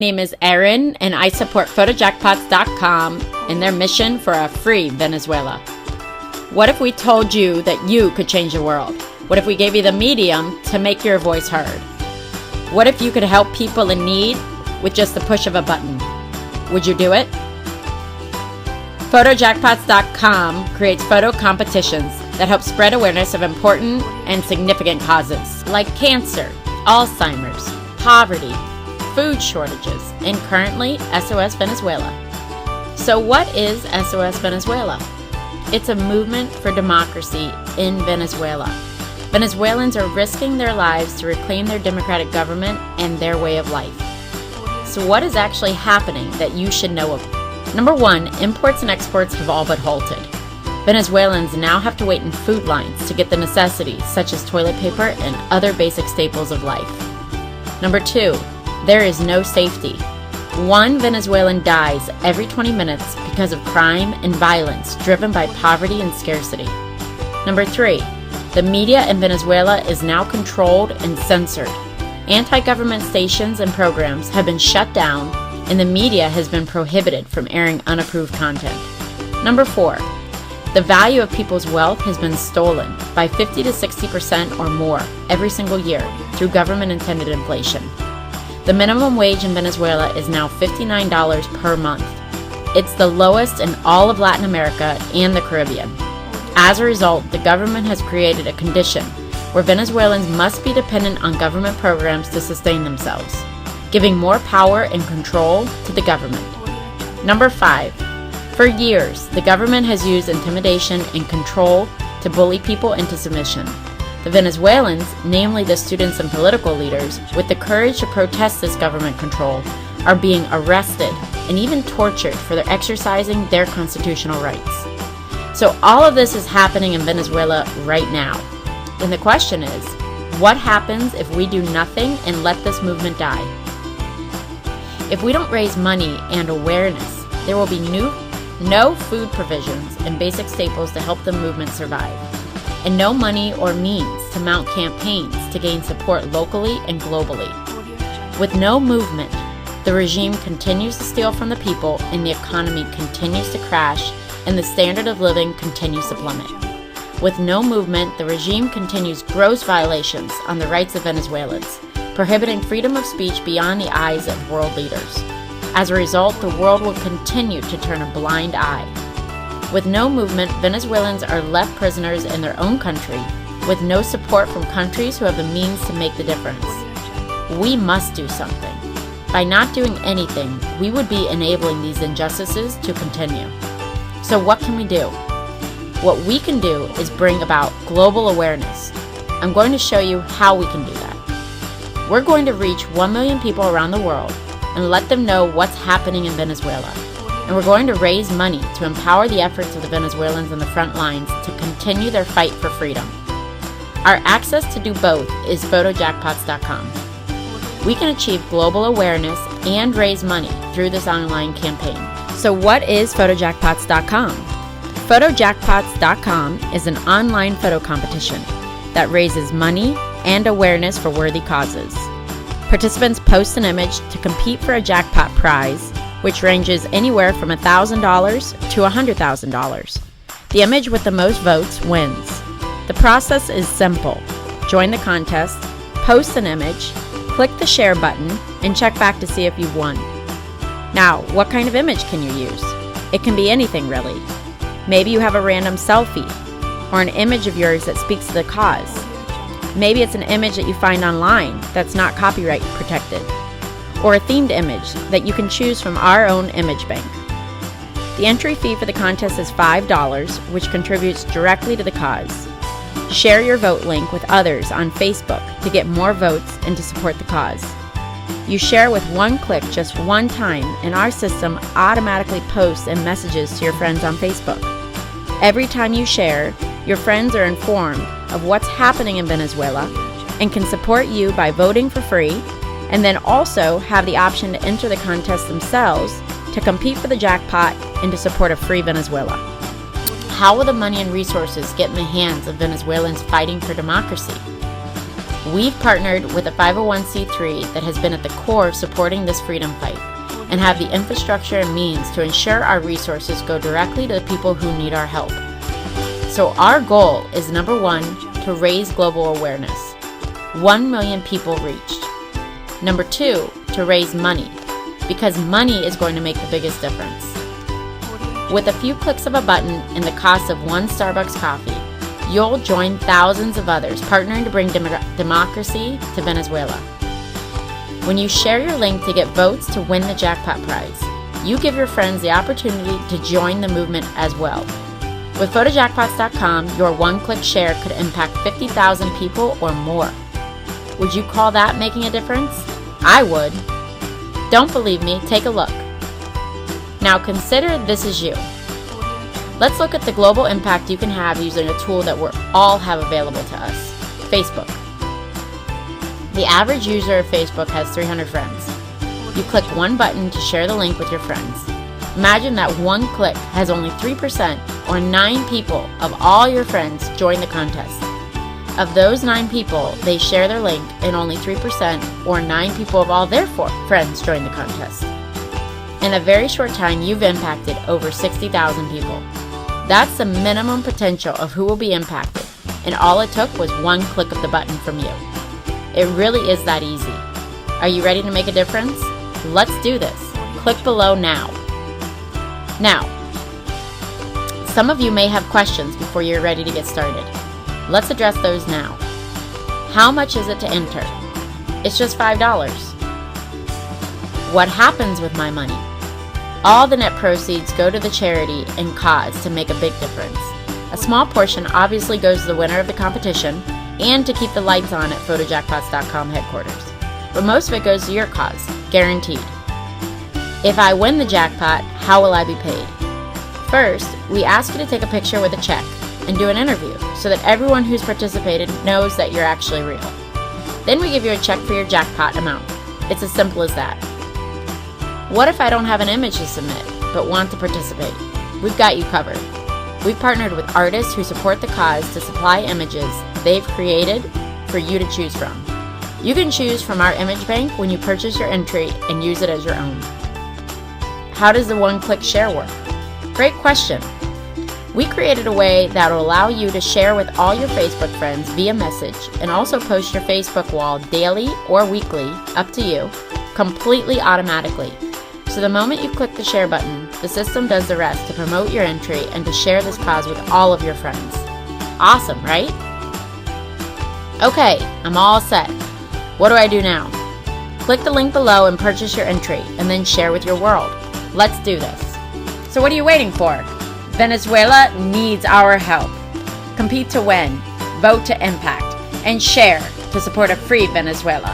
name is Erin, and I support Photojackpots.com in their mission for a free Venezuela. What if we told you that you could change the world? What if we gave you the medium to make your voice heard? What if you could help people in need with just the push of a button? Would you do it? Photojackpots.com creates photo competitions that help spread awareness of important and significant causes like cancer, Alzheimer's, poverty, food shortages, and currently SOS Venezuela. So what is SOS Venezuela? It's a movement for democracy in Venezuela. Venezuelans are risking their lives to reclaim their democratic government and their way of life. So what is actually happening that you should know of? Number one, imports and exports have all but halted. Venezuelans now have to wait in food lines to get the necessities such as toilet paper and other basic staples of life. Number two, there is no safety. One Venezuelan dies every 20 minutes because of crime and violence driven by poverty and scarcity. Number three, the media in Venezuela is now controlled and censored. Anti-government stations and programs have been shut down, and the media has been prohibited from airing unapproved content. Number four, the value of people's wealth has been stolen by 50 to 60% or more every single year through government-intended inflation. The minimum wage in Venezuela is now $59 per month. It's the lowest in all of Latin America and the Caribbean. As a result, the government has created a condition where Venezuelans must be dependent on government programs to sustain themselves, giving more power and control to the government. Number five, for years, the government has used intimidation and control to bully people into submission. The Venezuelans, namely the students and political leaders, with the courage to protest this government control, are being arrested and even tortured for their exercising their constitutional rights. So all of this is happening in Venezuela right now. And the question is, what happens if we do nothing and let this movement die? If we don't raise money and awareness, there will be no food provisions and basic staples to help the movement survive, and no money or means to mount campaigns to gain support locally and globally. With no movement, the regime continues to steal from the people and the economy continues to crash and the standard of living continues to plummet. With no movement, the regime continues gross violations on the rights of Venezuelans, prohibiting freedom of speech beyond the eyes of world leaders. As a result, the world will continue to turn a blind eye. With no movement, Venezuelans are left prisoners in their own country, with no support from countries who have the means to make the difference. We must do something. By not doing anything, we would be enabling these injustices to continue. So what can we do? What we can do is bring about global awareness. I'm going to show you how we can do that. We're going to reach 1 million people around the world and let them know what's happening in Venezuela. And we're going to raise money to empower the efforts of the Venezuelans on the front lines to continue their fight for freedom. Our access to do both is Photojackpots.com. We can achieve global awareness and raise money through this online campaign. So what is Photojackpots.com? Photojackpots.com is an online photo competition that raises money and awareness for worthy causes. Participants post an image to compete for a jackpot prize, which ranges anywhere from $1,000 to $100,000. The image with the most votes wins. The process is simple. Join the contest, post an image, click the share button, and check back to see if you've won. Now, what kind of image can you use? It can be anything really. Maybe you have a random selfie, or an image of yours that speaks to the cause. Maybe it's an image that you find online that's not copyright protected, or a themed image that you can choose from our own image bank. The entry fee for the contest is $5, which contributes directly to the cause. Share your vote link with others on Facebook to get more votes and to support the cause. You share with one click just one time, and our system automatically posts and messages to your friends on Facebook. Every time you share, your friends are informed of what's happening in Venezuela and can support you by voting for free, and then also have the option to enter the contest themselves to compete for the jackpot and to support a free Venezuela. How will the money and resources get in the hands of Venezuelans fighting for democracy? We've partnered with a 501c3 that has been at the core of supporting this freedom fight and have the infrastructure and means to ensure our resources go directly to the people who need our help. So our goal is, number one, to raise global awareness. 1 million people reached. Number two, to raise money, because money is going to make the biggest difference. With a few clicks of a button and the cost of one Starbucks coffee, you'll join thousands of others partnering to bring democracy to Venezuela. When you share your link to get votes to win the jackpot prize, you give your friends the opportunity to join the movement as well. With Photojackpots.com, your one-click share could impact 50,000 people or more. Would you call that making a difference? I would. Don't believe me? Take a look. Now consider this is you. Let's look at the global impact you can have using a tool that we all have available to us, Facebook. The average user of Facebook has 300 friends. You click one button to share the link with your friends. Imagine that one click has only 3% or 9 people of all your friends join the contest. Of those 9 people, they share their link and only 3% or 9 people of all their friends join the contest. In a very short time, you've impacted over 60,000 people. That's the minimum potential of who will be impacted, and all it took was one click of the button from you. It really is that easy. Are you ready to make a difference? Let's do this. Click below now. Now, some of you may have questions before you're ready to get started. Let's address those now. How much is it to enter? It's just $5. What happens with my money? All the net proceeds go to the charity and cause to make a big difference. A small portion obviously goes to the winner of the competition and to keep the lights on at Photojackpots.com headquarters. But most of it goes to your cause, guaranteed. If I win the jackpot, how will I be paid? First, we ask you to take a picture with a check and do an interview so that everyone who's participated knows that you're actually real. Then we give you a check for your jackpot amount. It's as simple as that. What if I don't have an image to submit but want to participate? We've got you covered. We've partnered with artists who support the cause to supply images they've created for you to choose from. You can choose from our image bank when you purchase your entry and use it as your own. How does the one-click share work? Great question. We created a way that will allow you to share with all your Facebook friends via message and also post your Facebook wall daily or weekly, up to you, completely automatically. So the moment you click the share button, the system does the rest to promote your entry and to share this cause with all of your friends. Awesome, right? Okay, I'm all set. What do I do now? Click the link below and purchase your entry, and then share with your world. Let's do this. So what are you waiting for? Venezuela needs our help. Compete to win, vote to impact, and share to support a free Venezuela.